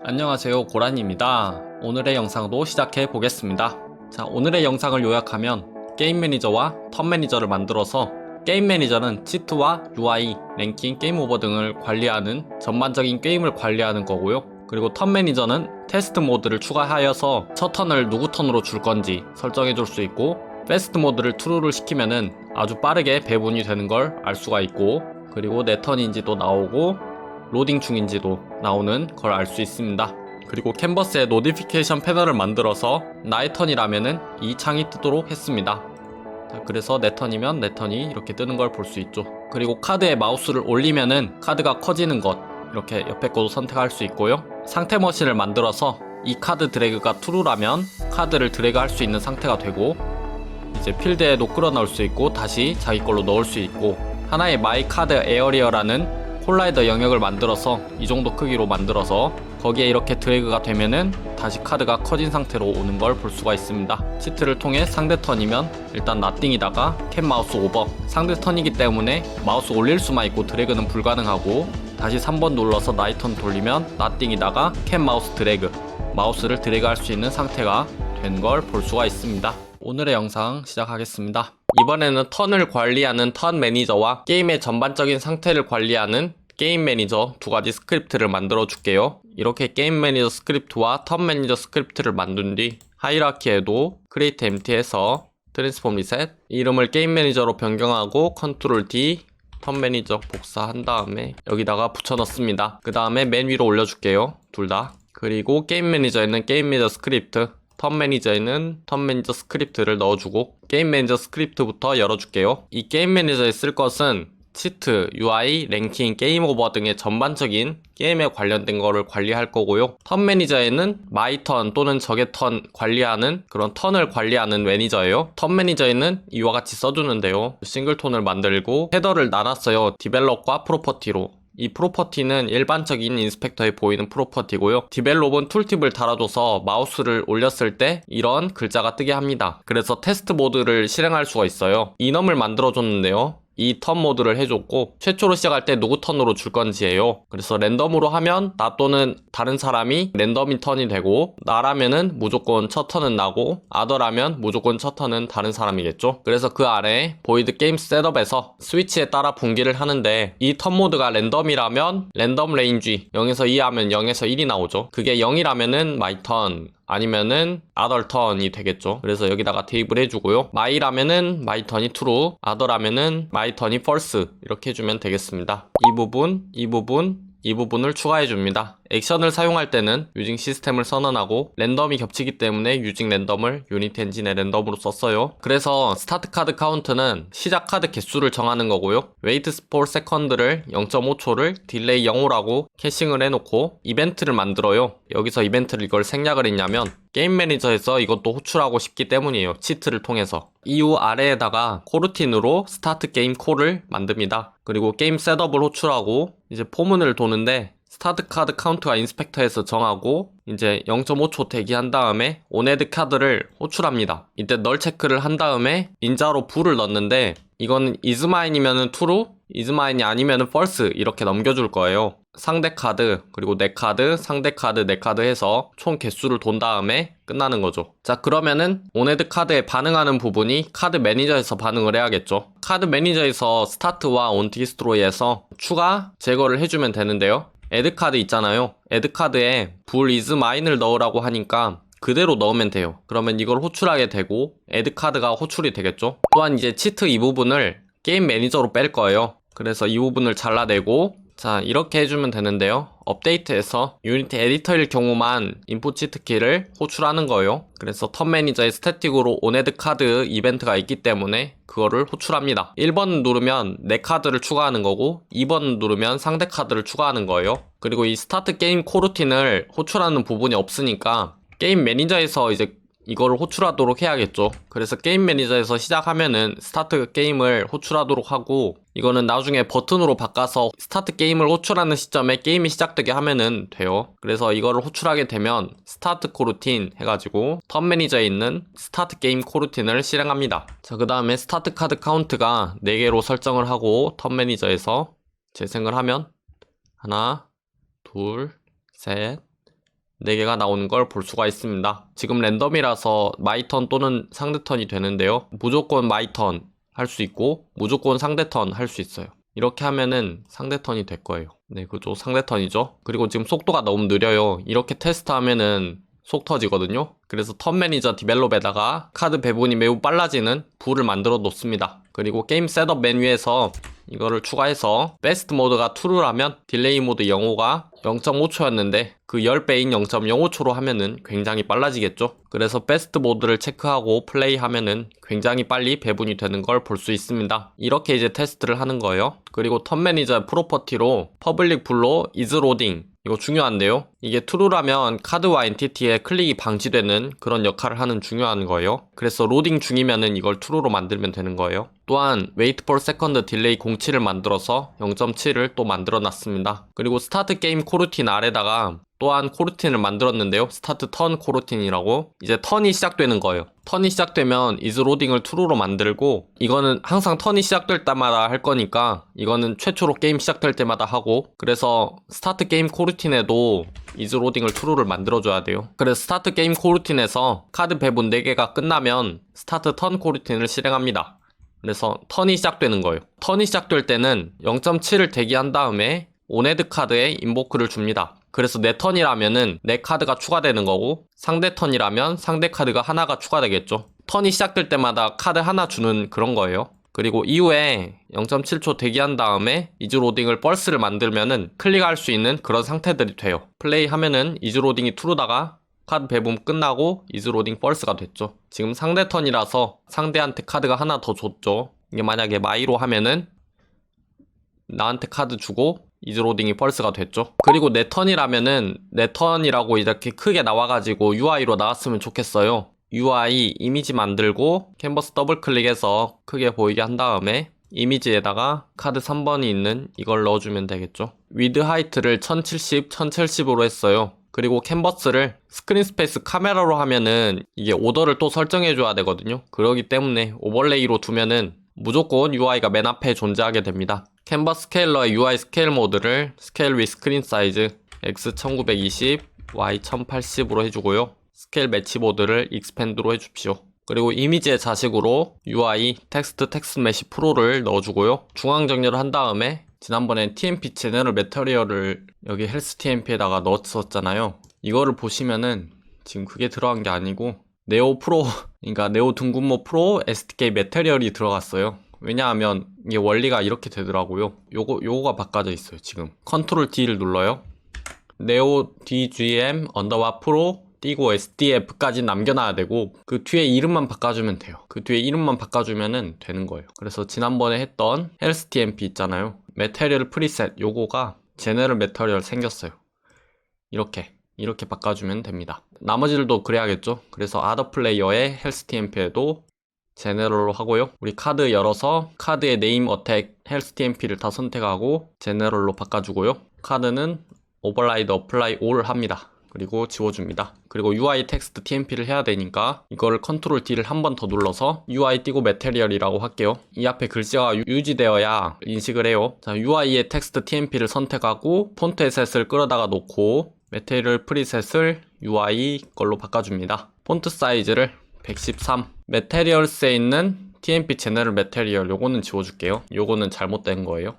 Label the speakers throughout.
Speaker 1: 안녕하세요, 고란입니다. 오늘의 영상도 시작해 보겠습니다. 자, 오늘의 영상을 요약하면 게임 매니저와 턴 매니저를 만들어서 게임 매니저는 치트와 UI, 랭킹, 게임 오버 등을 관리하는 전반적인 게임을 관리하는 거고요. 그리고 턴 매니저는 테스트 모드를 추가하여서 첫 턴을 누구 턴으로 줄 건지 설정해 줄 수 있고, 패스트 모드를 true를 시키면은 아주 빠르게 배분이 되는 걸 알 수가 있고, 그리고 내 턴인지도 나오고 로딩 중인지도 나오는 걸 알 수 있습니다. 그리고 캔버스에 노티피케이션 패널을 만들어서 나의 턴이라면은 이 창이 뜨도록 했습니다. 자, 그래서 내 턴이면 내 턴이 이렇게 뜨는 걸 볼 수 있죠. 그리고 카드에 마우스를 올리면은 카드가 커지는 것, 이렇게 옆에 것도 선택할 수 있고요. 상태 머신을 만들어서 이 카드 드래그가 true라면 카드를 드래그 할 수 있는 상태가 되고, 이제 필드에도 끌어 넣을 수 있고 다시 자기 걸로 넣을 수 있고, 하나의 마이 카드 에어리어라는 콜라이더 영역을 만들어서 이 정도 크기로 만들어서 거기에 이렇게 드래그가 되면은 다시 카드가 커진 상태로 오는 걸 볼 수가 있습니다. 치트를 통해 상대 턴이면 일단 나띵이다가 캔 마우스 오버, 상대 턴이기 때문에 마우스 올릴 수만 있고 드래그는 불가능하고, 다시 3번 눌러서 나이 턴 돌리면 나띵이다가 캔 마우스 드래그, 마우스를 드래그 할 수 있는 상태가 된 걸 볼 수가 있습니다. 오늘의 영상 시작하겠습니다. 이번에는 턴을 관리하는 턴 매니저와 게임의 전반적인 상태를 관리하는 게임 매니저 두 가지 스크립트를 만들어 줄게요. 이렇게 게임 매니저 스크립트와 턴 매니저 스크립트를 만든 뒤 하이라키에도 create empty에서 트랜스폼 리셋, 이름을 게임 매니저로 변경하고 컨트롤 D, 턴 매니저 복사한 다음에 여기다가 붙여 넣습니다. 그 다음에 맨 위로 올려줄게요. 둘 다. 그리고 게임 매니저에는 게임 매니저 스크립트, 턴 매니저에는 턴 매니저 스크립트를 넣어주고, 게임 매니저 스크립트부터 열어줄게요. 이 게임 매니저에 쓸 것은 치트, UI, 랭킹, 게임 오버 등의 전반적인 게임에 관련된 거를 관리할 거고요. 턴 매니저에는 마이 턴 또는 적의 턴 관리하는 그런 턴을 관리하는 매니저예요. 턴 매니저에는 이와 같이 써주는데요. 싱글톤을 만들고 헤더를 나눴어요. 디벨롭과 프로퍼티로. 이 프로퍼티는 일반적인 인스펙터에 보이는 프로퍼티고요. 디벨롭은 툴팁을 달아줘서 마우스를 올렸을 때 이런 글자가 뜨게 합니다. 그래서 테스트 모드를 실행할 수가 있어요. 이넘을 만들어줬는데요. 이 턴 모드를 해줬고, 최초로 시작할 때 누구 턴으로 줄 건지예요. 그래서 랜덤으로 하면 나 또는 다른 사람이 랜덤인 턴이 되고, 나라면은 무조건 첫 턴은 나고, 아더라면 무조건 첫 턴은 다른 사람이겠죠. 그래서 그 아래 보이드 게임 셋업에서 스위치에 따라 분기를 하는데, 이 턴 모드가 랜덤이라면 랜덤 레인지 0에서 2 하면 0에서 1이 나오죠. 그게 0이라면은 마이 턴, 아니면은 other 턴이 되겠죠. 그래서 여기다가 대입을 해주고요. my라면은 my 턴이 true, other라면은 my 턴이 false, 이렇게 해주면 되겠습니다. 이 부분을 추가해줍니다. 액션을 사용할 때는 유징 시스템을 선언하고, 랜덤이 겹치기 때문에 유징 랜덤을 유닛 엔진의 랜덤으로 썼어요. 그래서 스타트 카드 카운트는 시작 카드 개수를 정하는 거고요. 웨이트 for second를 0.5초를 딜레이 0호라고 캐싱을 해놓고 이벤트를 만들어요. 여기서 이벤트를 이걸 생략을 했냐면 게임 매니저에서 이것도 호출하고 싶기 때문이에요. 치트를 통해서. 이후 아래에다가 코루틴으로 스타트 게임 콜을 만듭니다. 그리고 게임 셋업을 호출하고 이제 포문을 도는데, 스타트 카드 카운트가 인스펙터에서 정하고 이제 0.5초 대기한 다음에 온헤드 카드를 호출합니다. 이때 널 체크를 한 다음에 인자로 불을 넣는데, 이거는 is mine이면은 true, is mine이 아니면은 false 이렇게 넘겨줄 거예요. 상대 카드, 그리고 내 카드, 상대 카드, 내 카드 해서 총 개수를 돈 다음에 끝나는 거죠. 자, 그러면은 온헤드 카드에 반응하는 부분이 카드 매니저에서 반응을 해야겠죠. 카드 매니저에서 스타트와 온디스트로이에서 추가 제거를 해주면 되는데요. 애드 카드 있잖아요. 애드 카드에 불 is mine을 넣으라고 하니까 그대로 넣으면 돼요. 그러면 이걸 호출하게 되고 애드 카드가 호출이 되겠죠. 또한 이제 치트 이 부분을 게임 매니저로 뺄 거예요. 그래서 이 부분을 잘라내고, 자, 이렇게 해주면 되는데요. 업데이트에서 유니티 에디터일 경우만 인풋 치트 키를 호출하는 거예요. 그래서 턴 매니저에 스태틱으로 온헤드 카드 이벤트가 있기 때문에 그거를 호출합니다. 1번 누르면 내 카드를 추가하는 거고, 2번 누르면 상대 카드를 추가하는 거예요. 그리고 이 스타트 게임 코루틴을 호출하는 부분이 없으니까 게임 매니저에서 이제 이거를 호출하도록 해야겠죠. 그래서 게임 매니저에서 시작하면은 스타트 게임을 호출하도록 하고, 이거는 나중에 버튼으로 바꿔서 스타트 게임을 호출하는 시점에 게임이 시작되게 하면은 돼요. 그래서 이거를 호출하게 되면 스타트 코루틴 해가지고 턴 매니저에 있는 스타트 게임 코루틴을 실행합니다. 자, 그 다음에 스타트 카드 카운트가 4개로 설정을 하고 턴 매니저에서 재생을 하면 하나, 둘, 셋, 4개가 나오는 걸 볼 수가 있습니다. 지금 랜덤이라서 마이 턴 또는 상대 턴이 되는데요. 무조건 마이 턴 할 수 있고 무조건 상대 턴 할 수 있어요. 이렇게 하면은 상대 턴이 될 거예요. 네, 그죠. 상대 턴이죠. 그리고 지금 속도가 너무 느려요. 이렇게 테스트하면은 속 터지거든요. 그래서 턴 매니저 디벨롭에다가 카드 배분이 매우 빨라지는 부를 만들어 놓습니다. 그리고 게임 셋업 메뉴에서 이거를 추가해서 베스트 모드가 true라면 딜레이 모드 0.5가 0.5초였는데 그 10배인 0.05초로 하면은 굉장히 빨라지겠죠. 그래서 베스트 모드를 체크하고 플레이하면은 굉장히 빨리 배분이 되는 걸 볼 수 있습니다. 이렇게 이제 테스트를 하는 거예요. 그리고 턴 매니저 프로퍼티로 퍼블릭 블로 is loading, 이거 중요한데요. 이게 true라면 카드와 엔티티의 클릭이 방지되는 그런 역할을 하는 중요한 거예요. 그래서 로딩 중이면은 이걸 true로 만들면 되는 거예요. 또한 wait for second 딜레이 07을 만들어서 0.7을 또 만들어 놨습니다. 그리고 스타트 게임 코루틴 아래다가 또한 코루틴을 만들었는데요. 스타트 턴 코루틴이라고, 이제 턴이 시작되는 거예요. 턴이 시작되면 is loading을 true로 만들고, 이거는 항상 턴이 시작될 때마다 할 거니까 이거는 최초로 게임 시작될 때마다 하고, 그래서 스타트 게임 코루틴에도 is loading을 true를 만들어줘야 돼요. 그래서 스타트 게임 코루틴에서 카드 배분 4개가 끝나면 스타트 턴 코루틴을 실행합니다. 그래서 턴이 시작되는 거예요. 턴이 시작될 때는 0.7을 대기한 다음에 온헤드 카드에 인보크를 줍니다. 그래서 내 턴이라면은 내 카드가 추가되는 거고, 상대 턴이라면 상대 카드가 하나가 추가되겠죠. 턴이 시작될 때마다 카드 하나 주는 그런 거예요. 그리고 이후에 0.7초 대기한 다음에 이즈로딩을 펄스를 만들면은 클릭할 수 있는 그런 상태들이 돼요. 플레이하면은 이즈로딩이 true다가 카드 배분 끝나고 이즈로딩 펄스가 됐죠. 지금 상대 턴이라서 상대한테 카드가 하나 더 줬죠. 이게 만약에 마이로 하면은 나한테 카드 주고 이즈로딩이 펄스가 됐죠. 그리고 내 턴이라면은 내 턴이라고 이렇게 크게 나와가지고 UI로 나왔으면 좋겠어요. UI 이미지 만들고 캔버스 더블 클릭해서 크게 보이게 한 다음에 이미지에다가 카드 3번이 있는 이걸 넣어주면 되겠죠. 위드 하이트를 1070, 1070으로 했어요. 그리고 캔버스를 스크린 스페이스 카메라로 하면은 이게 오더를 또 설정해 줘야 되거든요. 그러기 때문에 오버레이로 두면은 무조건 UI가 맨 앞에 존재하게 됩니다. 캔버스 스케일러의 UI 스케일 모드를 스케일 위 스크린 사이즈 X 1920, Y 1080으로 해주고요. 스케일 매치 모드를 익스펜드로 해줍시오. 그리고 이미지의 자식으로 UI 텍스트 매시 프로를 넣어주고요. 중앙 정렬을 한 다음에 지난번에 TMP 제너럴 매터리얼을 여기 헬스 TMP에다가 넣었었잖아요. 이거를 보시면은 지금 그게 들어간 게 아니고 네오 프로, 그러니까 네오 둥근모 프로 SDK 매터리얼이 들어갔어요. 왜냐하면 이게 원리가 이렇게 되더라고요. 요거가 바꿔져 있어요. 지금 컨트롤 D를 눌러요. 네오 DGM 언더바 프로 띄고 SDF까지 남겨놔야 되고, 그 뒤에 이름만 바꿔주면 돼요. 그 뒤에 이름만 바꿔주면은 되는 거예요. 그래서 지난번에 했던 헬스 TMP 있잖아요. 매테리얼 프리셋 요거가 제너럴 매터리얼 생겼어요. 이렇게 바꿔주면 됩니다. 나머지들도 그래야겠죠. 그래서 아더 플레이어의 헬스 TMP에도 제너럴로 하고요. 우리 카드 열어서 카드의 네임 어택 헬스 TMP를 다 선택하고 제너럴로 바꿔주고요. 카드는 오버라이드 어플라이 올 합니다. 그리고 지워줍니다. 그리고 UI 텍스트 TMP를 해야 되니까 이거를 컨트롤 D를 한 번 더 눌러서 UI 띄고 매테리얼이라고 할게요. 이 앞에 글자가 유지되어야 인식을 해요. 자, UI의 텍스트 TMP를 선택하고 폰트 에셋을 끌어다가 놓고 매테리얼 프리셋을 UI 걸로 바꿔줍니다. 폰트 사이즈를 113. 매테리얼스에 있는 TMP 제너럴 매테리얼 요거는 지워줄게요. 요거는 잘못된 거예요.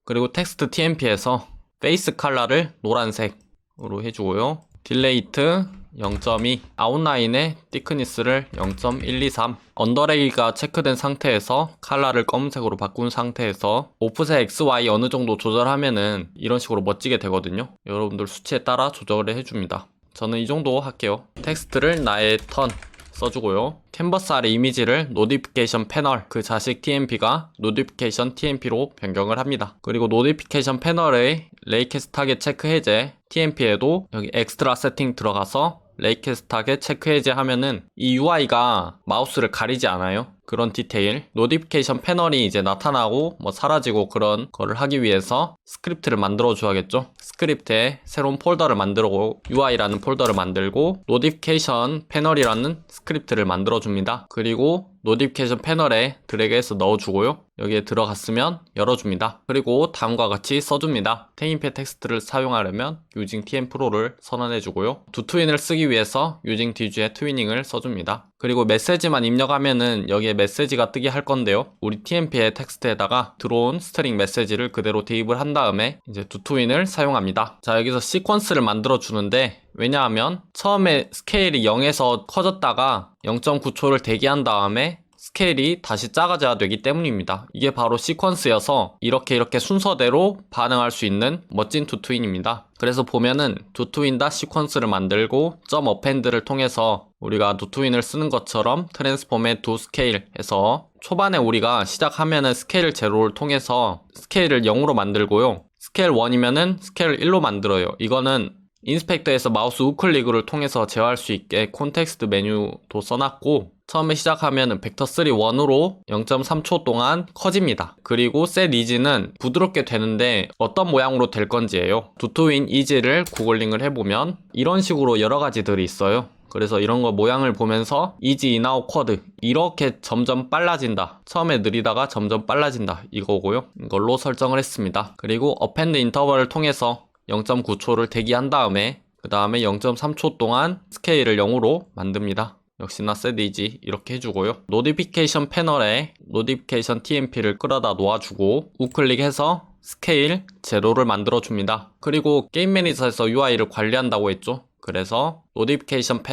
Speaker 1: 그리고 텍스트 TMP에서 페이스 컬러를 노란색으로 해주고요. 딜레이트 0.2, 아웃라인의 티크니스를 0.123, 언더레이가 체크된 상태에서 컬러를 검은색으로 바꾼 상태에서 오프셋 XY 어느 정도 조절하면은 이런 식으로 멋지게 되거든요. 여러분들 수치에 따라 조절을 해줍니다. 저는 이 정도 할게요. 텍스트를 나의 턴 써주고요. 캔버스 아래 이미지를 노티피케이션 패널, 그 자식 TMP가 노티피케이션 TMP로 변경을 합니다. 그리고 노티피케이션 패널의 레이캐스트 타겟 체크 해제 TMP에도 여기 엑스트라 세팅 들어가서 레이캐스트 타겟 체크 해제 하면은 이 UI가 마우스를 가리지 않아요. 그런 디테일, 노티피케이션 패널이 이제 나타나고 뭐 사라지고 그런 거를 하기 위해서 스크립트를 만들어 줘야겠죠. 스크립트에 새로운 폴더를 만들고 UI라는 폴더를 만들고 노티피케이션 패널이라는 스크립트를 만들어 줍니다. 그리고 노티피케이션 패널에 드래그해서 넣어주고요. 여기에 들어갔으면 열어줍니다. 그리고 다음과 같이 써줍니다. 테임패 텍스트를 사용하려면 using tmpro를 선언해주고요. 두트윈을 쓰기 위해서 using dg의 트위닝을 써줍니다. 그리고 메시지만 입력하면은 여기에 메시지가 뜨게 할 건데요. 우리 tmp의 텍스트에다가 들어온 스트링 메시지를 그대로 대입을 한 다음에 이제 두트윈을 사용합니다. 자, 여기서 시퀀스를 만들어 주는데 왜냐하면 처음에 스케일이 0에서 커졌다가 0.9초를 대기한 다음에 스케일이 다시 작아져야 되기 때문입니다. 이게 바로 시퀀스여서 이렇게 순서대로 반응할 수 있는 멋진 두트윈입니다. 그래서 보면은 두트윈.시퀀스를 시퀀스를 만들고 점 어펜드를 통해서 우리가 두트윈을 쓰는 것처럼 트랜스폼의 도스케일 해서 초반에 우리가 시작하면은 스케일 제로를 통해서 스케일을 0으로 만들고요. 스케일 1이면은 스케일 1로 만들어요. 이거는 인스펙터에서 마우스 우클릭을 통해서 제어할 수 있게 콘텍스트 메뉴도 써놨고 처음에 시작하면 벡터 3 1으로 0.3초 동안 커집니다. 그리고 set is는 부드럽게 되는데 어떤 모양으로 될 건지예요. 두트윈 is를 구글링을 해보면 이런 식으로 여러 가지들이 있어요. 그래서 이런 거 모양을 보면서 is in our code 이렇게 점점 빨라진다. 처음에 느리다가 점점 빨라진다. 이거고요. 이걸로 설정을 했습니다. 그리고 append interval을 통해서 0.9초를 대기한 다음에 그 다음에 0.3초 동안 스케일을 0으로 만듭니다. 역시나 set is 이렇게 해주고요. 노티피케이션 패널에 노티피케이션 tmp를 끌어다 놓아주고 우클릭해서 스케일 제로를 만들어 줍니다. 그리고 게임 매니저에서 UI를 관리한다고 했죠. 그래서 노티피케이션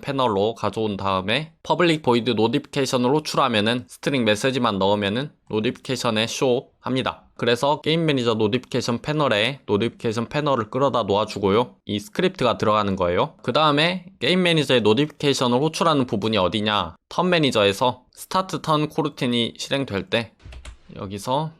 Speaker 1: 패널로 가져온 다음에 public void 노티피케이션을 호출하면은 스트링 메시지만 넣으면은 노티피케이션에 show 합니다. 그래서 게임 매니저 노티피케이션 패널에 노티피케이션 패널을 끌어다 놓아주고요. 이 스크립트가 들어가는 거예요. 그 다음에 게임 매니저의 노티피케이션을 호출하는 부분이 어디냐? 턴 매니저에서 스타트 턴 코루틴이 실행될 때 여기서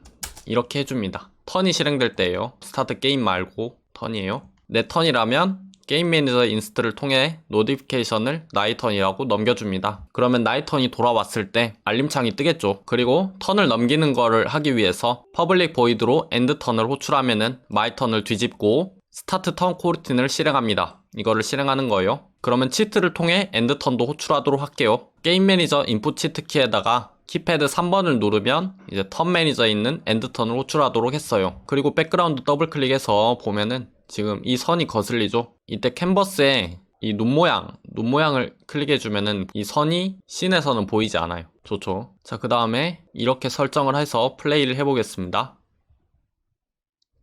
Speaker 1: 이렇게 해줍니다. 턴이 실행될 때예요. 스타트 게임 말고 턴이에요. 내 턴이라면 게임 매니저 인스트를 통해 노티피케이션을 나의 턴이라고 넘겨줍니다. 그러면 나의 턴이 돌아왔을 때 알림창이 뜨겠죠. 그리고 턴을 넘기는 거를 하기 위해서 퍼블릭 보이드로 엔드 턴을 호출하면은 마이 턴을 뒤집고 스타트 턴 코루틴을 실행합니다. 이거를 실행하는 거예요. 그러면 치트를 통해 엔드 턴도 호출하도록 할게요. 게임 매니저 인풋 치트 키에다가 키패드 3번을 누르면 이제 턴 매니저에 있는 엔드 턴을 호출하도록 했어요. 그리고 백그라운드 더블 클릭해서 보면은 지금 이 선이 거슬리죠. 이때 캔버스에 이 눈 모양을 클릭해주면은 이 선이 씬에서는 보이지 않아요. 좋죠. 자, 그 다음에 이렇게 설정을 해서 플레이를 해보겠습니다.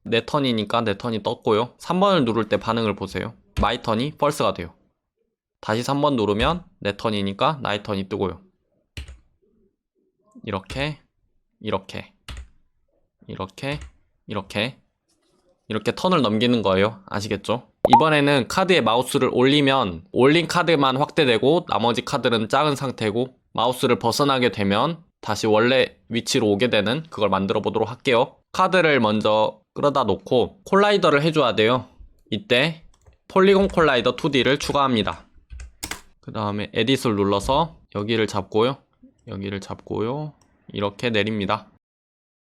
Speaker 1: 내 턴이니까 내 턴이 떴고요. 3번을 누를 때 반응을 보세요. 마이 턴이 펄스가 돼요. 다시 3번 누르면 내 턴이니까 나의 턴이 뜨고요. 이렇게 턴을 넘기는 거예요. 아시겠죠? 이번에는 카드에 마우스를 올리면 올린 카드만 확대되고 나머지 카드는 작은 상태고 마우스를 벗어나게 되면 다시 원래 위치로 오게 되는 그걸 만들어 보도록 할게요. 카드를 먼저 끌어다 놓고 콜라이더를 해줘야 돼요. 이때 폴리곤 콜라이더 2D를 추가합니다. 그 다음에 에딧을 눌러서 여기를 잡고요. 이렇게 내립니다.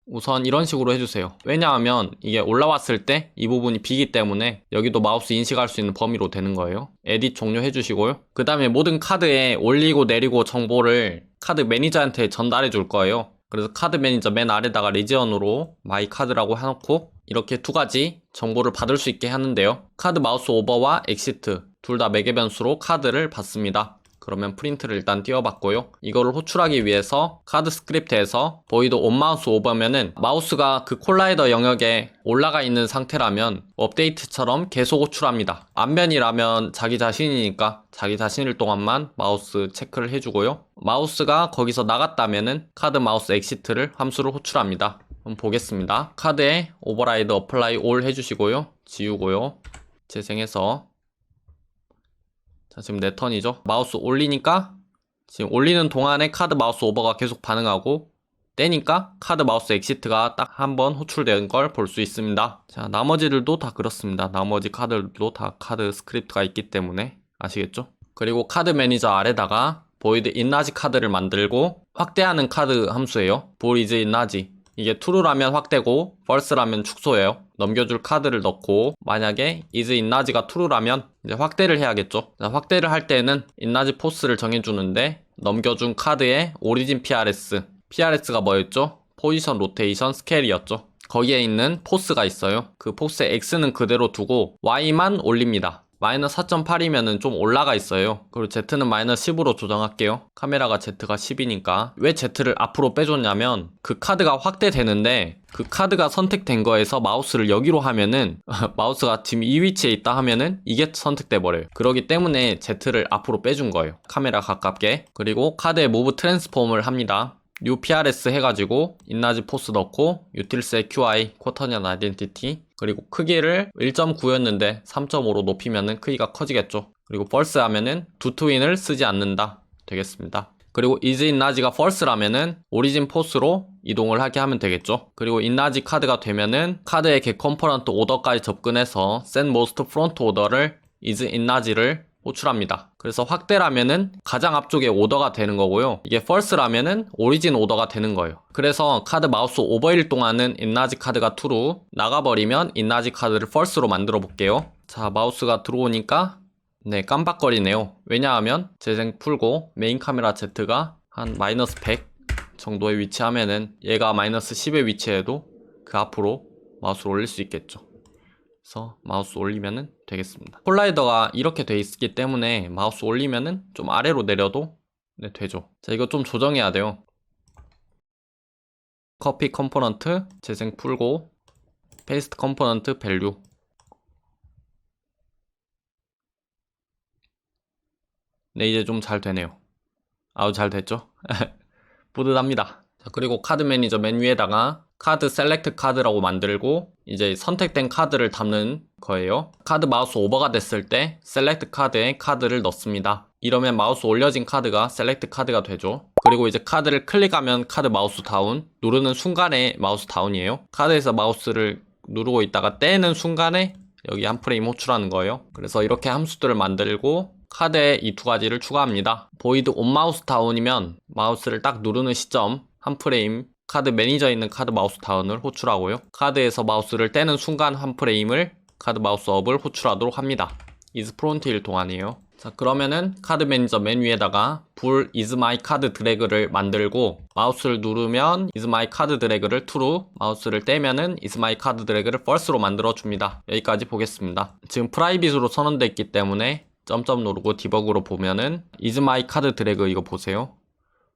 Speaker 1: 우선 이런 식으로 해주세요. 왜냐하면 이게 올라왔을 때 이 부분이 비기 때문에 여기도 마우스 인식할 수 있는 범위로 되는 거예요. 에딧 종료해 주시고요. 그 다음에 모든 카드에 올리고 내리고 정보를 카드 매니저한테 전달해 줄 거예요. 그래서 카드 매니저 맨 아래다가 리지언으로 마이 카드라고 해놓고 이렇게 두 가지 정보를 받을 수 있게 하는데요. 카드 마우스 오버와 엑시트 둘 다 매개 변수로 카드를 받습니다. 그러면 프린트를 일단 띄워봤고요. 이거를 호출하기 위해서 카드 스크립트에서 void on mouse over면은 마우스가 그 콜라이더 영역에 올라가 있는 상태라면 업데이트처럼 계속 호출합니다. 앞면이라면 자기 자신이니까 자기 자신일 동안만 마우스 체크를 해주고요. 마우스가 거기서 나갔다면은 카드 마우스 엑시트를 함수를 호출합니다. 한번 보겠습니다. 카드에 오버라이드 어플라이 올 해주시고요. 지우고요. 재생해서 자, 지금 내 턴이죠. 마우스 올리니까 지금 올리는 동안에 카드 마우스 오버가 계속 반응하고 떼니까 카드 마우스 엑시트가 딱 한 번 호출된 걸 볼 수 있습니다. 자, 나머지들도 다 그렇습니다. 나머지 카드들도 다 카드 스크립트가 있기 때문에 아시겠죠? 그리고 카드 매니저 아래다가 void inLarge 카드를 만들고 확대하는 카드 함수예요. bool is inLarge. 이게 true라면 확대고 false라면 축소예요. 넘겨줄 카드를 넣고 만약에 is inLarge가 true라면 이제 확대를 해야겠죠. 확대를 할 때는 inLarge force를 정해주는데 넘겨준 카드의 origin PRS가 뭐였죠? 포지션 로테이션 스케일이었죠. 거기에 있는 포스가 있어요. 그 포스의 X는 그대로 두고 Y만 올립니다. 마이너스 4.8이면은 좀 올라가 있어요. 그리고 Z는 마이너스 10으로 조정할게요. 카메라가 Z가 10이니까. 왜 Z를 앞으로 빼줬냐면 그 카드가 확대되는데 그 카드가 선택된 거에서 마우스를 여기로 하면은 마우스가 지금 이 위치에 있다 하면은 이게 선택돼 버려요. 그러기 때문에 Z를 앞으로 빼준 거예요. 카메라 가깝게. 그리고 카드에 무브 트랜스폼을 합니다. new PRS 해가지고 inLarge force 넣고 utils의 QI quaternion identity 그리고 크기를 1.9였는데 3.5로 높이면은 크기가 커지겠죠. 그리고 false 하면은 do to win을 쓰지 않는다 되겠습니다. 그리고 is inLarge가 false라면은 origin force로 이동을 하게 하면 되겠죠. 그리고 inLarge 카드가 되면은 카드의 get component 오더까지 접근해서 set most front order를 is inLarge를 호출합니다. 그래서 확대라면은 가장 앞쪽에 오더가 되는 거고요. 이게 false라면은 오리진 오더가 되는 거예요. 그래서 카드 마우스 오버일 동안은 inLarge 카드가 true, 나가버리면 inLarge 카드를 false로 만들어 볼게요. 자, 마우스가 들어오니까 네, 깜빡거리네요. 왜냐하면 재생 풀고 메인 카메라 Z가 한 마이너스 100 정도에 위치하면은 얘가 마이너스 10에 위치해도 그 앞으로 마우스를 올릴 수 있겠죠. 그래서 마우스 올리면은 되겠습니다. 콜라이더가 이렇게 돼 있기 때문에 마우스 올리면은 좀 아래로 내려도 네, 되죠. 자, 이거 좀 조정해야 돼요. 커피 컴포넌트 재생 풀고 페이스트 컴포넌트 밸류 네, 이제 좀 잘 되네요. 아우, 잘 됐죠? 뿌듯합니다. 자, 그리고 카드 매니저 맨 위에다가 카드 셀렉트 카드라고 만들고 이제 선택된 카드를 담는 거예요. 카드 마우스 오버가 됐을 때 셀렉트 카드에 카드를 넣습니다. 이러면 마우스 올려진 카드가 셀렉트 카드가 되죠. 그리고 이제 카드를 클릭하면 카드 마우스 다운, 누르는 순간에 마우스 다운이에요. 카드에서 마우스를 누르고 있다가 떼는 순간에 여기 한 프레임 호출하는 거예요. 그래서 이렇게 함수들을 만들고 카드에 이 두 가지를 추가합니다. void on mouse down이면 마우스를 딱 누르는 시점 한 프레임 카드 매니저에 있는 카드 마우스 다운을 호출하고요. 카드에서 마우스를 떼는 순간 한 프레임을 카드 마우스 업을 호출하도록 합니다. is front일 동안이에요. 자, 그러면은 카드 매니저 맨 위에다가 bool is my card 드래그를 만들고 마우스를 누르면 is my card 드래그를 true, 마우스를 떼면은 is my card 드래그를 false로 만들어 줍니다. 여기까지 보겠습니다. 지금 프라이빗으로 선언되어 있기 때문에 점점 누르고 디버그로 보면은 is my card 드래그 이거 보세요.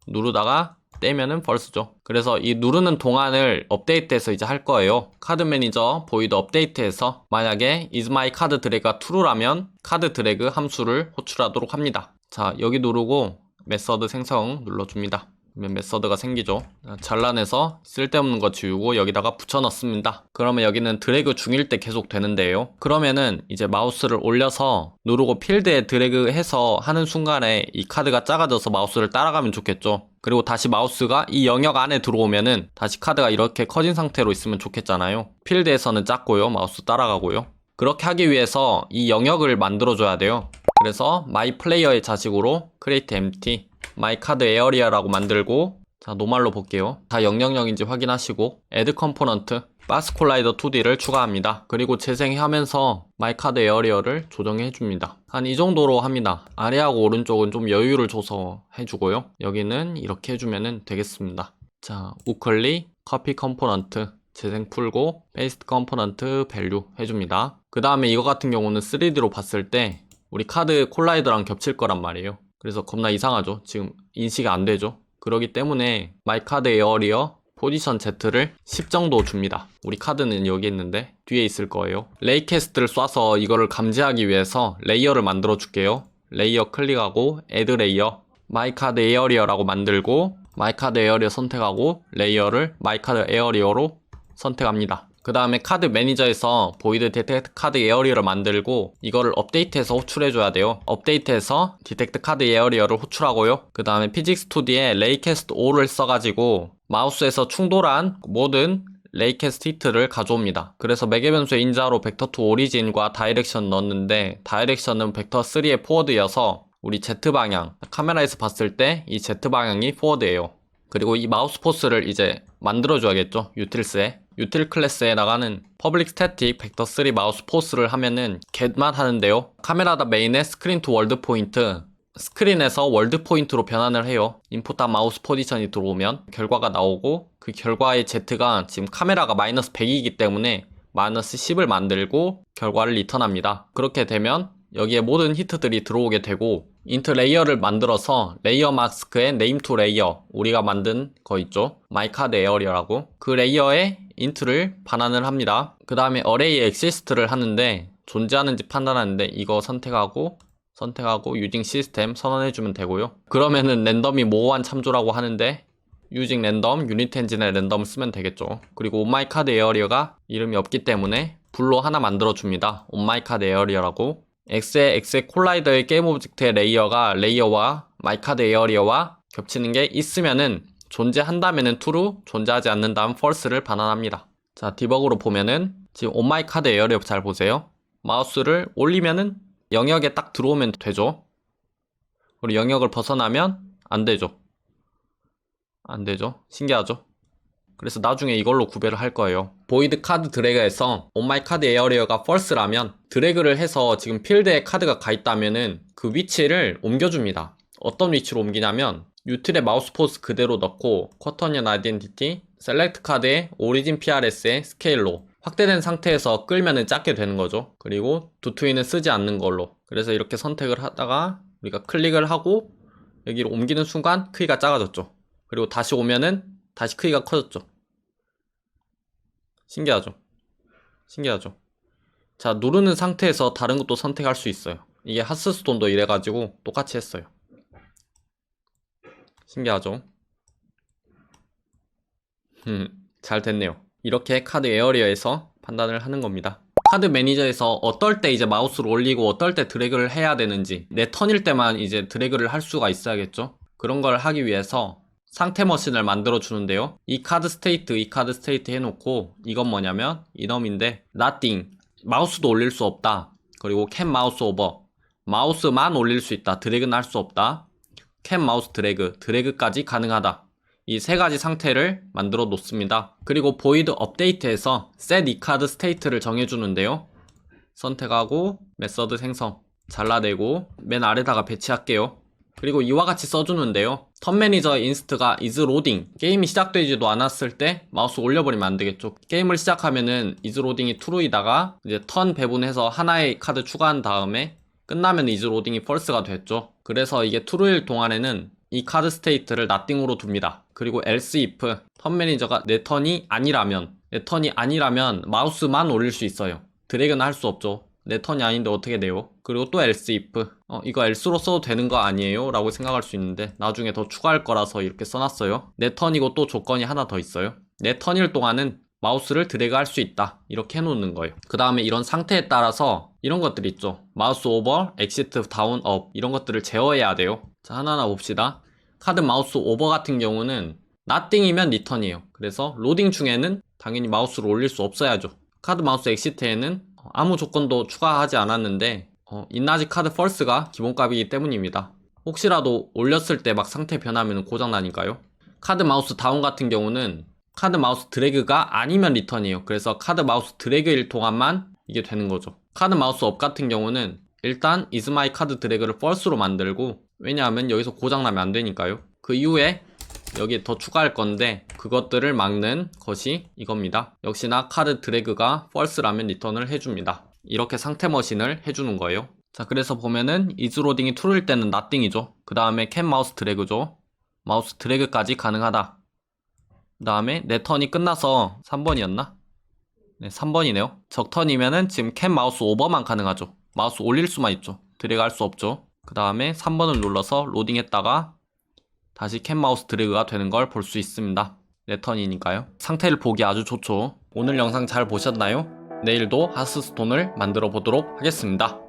Speaker 1: 누르다가 떼면은 false죠. 그래서 이 누르는 동안을 업데이트해서 이제 할 거예요. 카드 매니저 void 업데이트해서 만약에 is my card 드래그가 true라면 카드 드래그 함수를 호출하도록 합니다. 자, 여기 누르고 메서드 생성 눌러줍니다. 그러면 메서드가 생기죠. 잘라내서 쓸데없는 거 지우고 여기다가 붙여 넣습니다. 그러면 여기는 드래그 중일 때 계속 되는데요. 그러면은 이제 마우스를 올려서 누르고 필드에 드래그 해서 하는 순간에 이 카드가 작아져서 마우스를 따라가면 좋겠죠. 그리고 다시 마우스가 이 영역 안에 들어오면은 다시 카드가 이렇게 커진 상태로 있으면 좋겠잖아요. 필드에서는 작고요. 마우스 따라가고요. 그렇게 하기 위해서 이 영역을 만들어줘야 돼요. 그래서 my player의 자식으로 create empty my card area라고 만들고 자, 노말로 볼게요. 다 000인지 확인하시고 add component path collider 2D를 추가합니다. 그리고 재생하면서 my card area를 조정해 줍니다. 한 이 정도로 합니다. 아래하고 오른쪽은 좀 여유를 줘서 해주고요. 여기는 이렇게 해주면 되겠습니다. 자, 우클리 copy component 재생 풀고 paste component value 해줍니다. 그 다음에 이거 같은 경우는 3D로 봤을 때 우리 카드 콜라이더랑 겹칠 거란 말이에요. 그래서 겁나 이상하죠. 지금 인식이 안 되죠. 그러기 때문에 my card area 포지션 Z를 10 정도 줍니다. 우리 카드는 여기 있는데 뒤에 있을 거예요. 레이캐스트를 쏴서 이거를 감지하기 위해서 레이어를 만들어 줄게요. 레이어 클릭하고 add 레이어 my card area라고 만들고 my card area 선택하고 레이어를 my card area로 선택합니다. 그 다음에 카드 매니저에서 void detect card area를 만들고 이거를 업데이트해서 호출해줘야 돼요. 업데이트해서 detect card area를 호출하고요. 그 다음에 physics 2D에 raycast all을 써가지고 마우스에서 충돌한 모든 raycast hit를 가져옵니다. 그래서 매개 변수의 인자로 vector2 origin과 direction 넣었는데 direction은 vector3의 forward여서 우리 Z방향, 카메라에서 봤을 때 이 Z방향이 포워드예요. 그리고 이 마우스 포스를 이제 만들어줘야겠죠. 유틸스에. 유틸 클래스에 나가는 퍼블릭 스태틱 벡터 3 마우스 포스를 하면은 get만 하는데요. 카메라다 메인에 스크린 투 월드 포인트, 스크린에서 월드 포인트로 변환을 해요. 인풋 마우스 포지션이 들어오면 결과가 나오고 그 결과의 Z가 지금 카메라가 마이너스 100이기 때문에 마이너스 10을 만들고 결과를 리턴합니다. 그렇게 되면 여기에 모든 히트들이 들어오게 되고 인트 레이어를 만들어서 레이어 마스크에 네임 투 레이어, 우리가 만든 거 있죠, 마이카드 에어리어라고, 그 레이어에 인트를 반환을 합니다. 그 다음에 어레이 엑시스트를 하는데 존재하는지 판단하는데 이거 선택하고 유징 시스템 선언해주면 되고요. 그러면은 랜덤이 모호한 참조라고 하는데 유징 랜덤, 유닛 엔진의 랜덤을 쓰면 되겠죠. 그리고 온마이카드 에어리어가 이름이 없기 때문에 불로 하나 만들어줍니다. 온마이카드 에어리어라고. 엑스의 콜라이더의 게임 오브젝트의 레이어가 레이어와 마이카드 에어리어와 겹치는 게 있으면은 존재한다면은 true, 존재하지 않는다면 false를 반환합니다. 자, 디버그로 보면은 지금 온마이카드 에어리어 잘 보세요. 마우스를 올리면은 영역에 딱 들어오면 되죠. 그리고 영역을 벗어나면 안 되죠. 신기하죠? 그래서 나중에 이걸로 구별을 할 거예요. 보이드 카드 드래그에서 온마이카드 에어리어가 false라면 드래그를 해서 지금 필드에 카드가 가 있다면은 그 위치를 옮겨줍니다. 어떤 위치로 옮기냐면 유틸의 마우스 포스 그대로 넣고 쿼터니언 아이덴티티, 셀렉트 카드의 오리진 PRS의 스케일로 확대된 상태에서 끌면은 작게 되는 거죠. 그리고 두트위는 쓰지 않는 걸로. 그래서 이렇게 선택을 하다가 우리가 클릭을 하고 여기로 옮기는 순간 크기가 작아졌죠. 그리고 다시 오면은 다시 크기가 커졌죠. 신기하죠? 자, 누르는 상태에서 다른 것도 선택할 수 있어요. 이게 하스스톤도 이래가지고 똑같이 했어요. 신기하죠? 잘 됐네요. 이렇게 카드 에어리어에서 판단을 하는 겁니다. 카드 매니저에서 어떨 때 이제 마우스를 올리고 어떨 때 드래그를 해야 되는지, 내 턴일 때만 이제 드래그를 할 수가 있어야겠죠? 그런 걸 하기 위해서 상태 머신을 만들어 주는데요. 이 카드 스테이트 해놓고 이건 뭐냐면 이놈인데 nothing, 마우스도 올릴 수 없다. 그리고 can 마우스 오버, 마우스만 올릴 수 있다. 드래그는 할 수 없다. can 마우스 드래그까지 가능하다. 이 세 가지 상태를 만들어 놓습니다. 그리고 보이드 업데이트에서 set 이 카드 스테이트를 정해주는데요. 선택하고 메서드 생성, 잘라내고 맨 아래다가 배치할게요. 그리고 이와 같이 써주는데요. 턴 매니저 인스트가 is loading, 게임이 시작되지도 않았을 때 마우스 올려버리면 안 되겠죠. 게임을 시작하면은 is loading이 true이다가 이제 턴 배분해서 하나의 카드 추가한 다음에 끝나면 is loading이 false가 됐죠. 그래서 이게 true일 동안에는 이 카드 스테이트를 nothing으로 둡니다. 그리고 else if, 턴 매니저가 내 턴이 아니라면 마우스만 올릴 수 있어요. 드래그는 할 수 없죠. 내 턴이 아닌데 어떻게 돼요? 그리고 또 else if, 이거 else로 써도 되는 거 아니에요? 라고 생각할 수 있는데 나중에 더 추가할 거라서 이렇게 써놨어요. 내 턴이고 또 조건이 하나 더 있어요. 내 턴일 동안은 마우스를 드래그 할 수 있다. 이렇게 해놓는 거예요. 그 다음에 이런 상태에 따라서 이런 것들 있죠. 마우스 오버, 엑시트, 다운, 업, 이런 것들을 제어해야 돼요. 자, 하나하나 봅시다. 카드 마우스 오버 같은 경우는 nothing이면 리턴이에요. 그래서 로딩 중에는 당연히 마우스를 올릴 수 없어야죠. 카드 마우스 엑시트에는 아무 조건도 추가하지 않았는데 인라지 카드 false가 기본값이기 때문입니다. 혹시라도 올렸을 때 막 상태 변하면 고장나니까요. 카드 마우스 다운 같은 경우는 카드 마우스 드래그가 아니면 리턴이에요. 그래서 카드 마우스 드래그일 동안만 이게 되는 거죠. 카드 마우스 업 같은 경우는 일단 is my 카드 드래그를 false로 만들고, 왜냐하면 여기서 고장나면 안 되니까요. 그 이후에 여기에 더 추가할 건데 그것들을 막는 것이 이겁니다. 역시나 카드 드래그가 false라면 리턴을 해줍니다. 이렇게 상태 머신을 해주는 거예요. 자, 그래서 보면은 is loading이 true일 때는 nothing이죠. 그 다음에 can 마우스 드래그죠. 마우스 드래그까지 가능하다. 그 다음에 내 턴이 끝나서 3번이었나? 네, 3번이네요. 적턴이면은 지금 can 마우스 오버만 가능하죠. 마우스 올릴 수만 있죠. 드래그 할 수 없죠. 그 다음에 3번을 눌러서 로딩 했다가 다시 can 마우스 드래그가 되는 걸 볼 수 있습니다. 내 턴이니까요. 상태를 보기 아주 좋죠. 오늘 영상 잘 보셨나요? 내일도 하스스톤을 만들어 보도록 하겠습니다.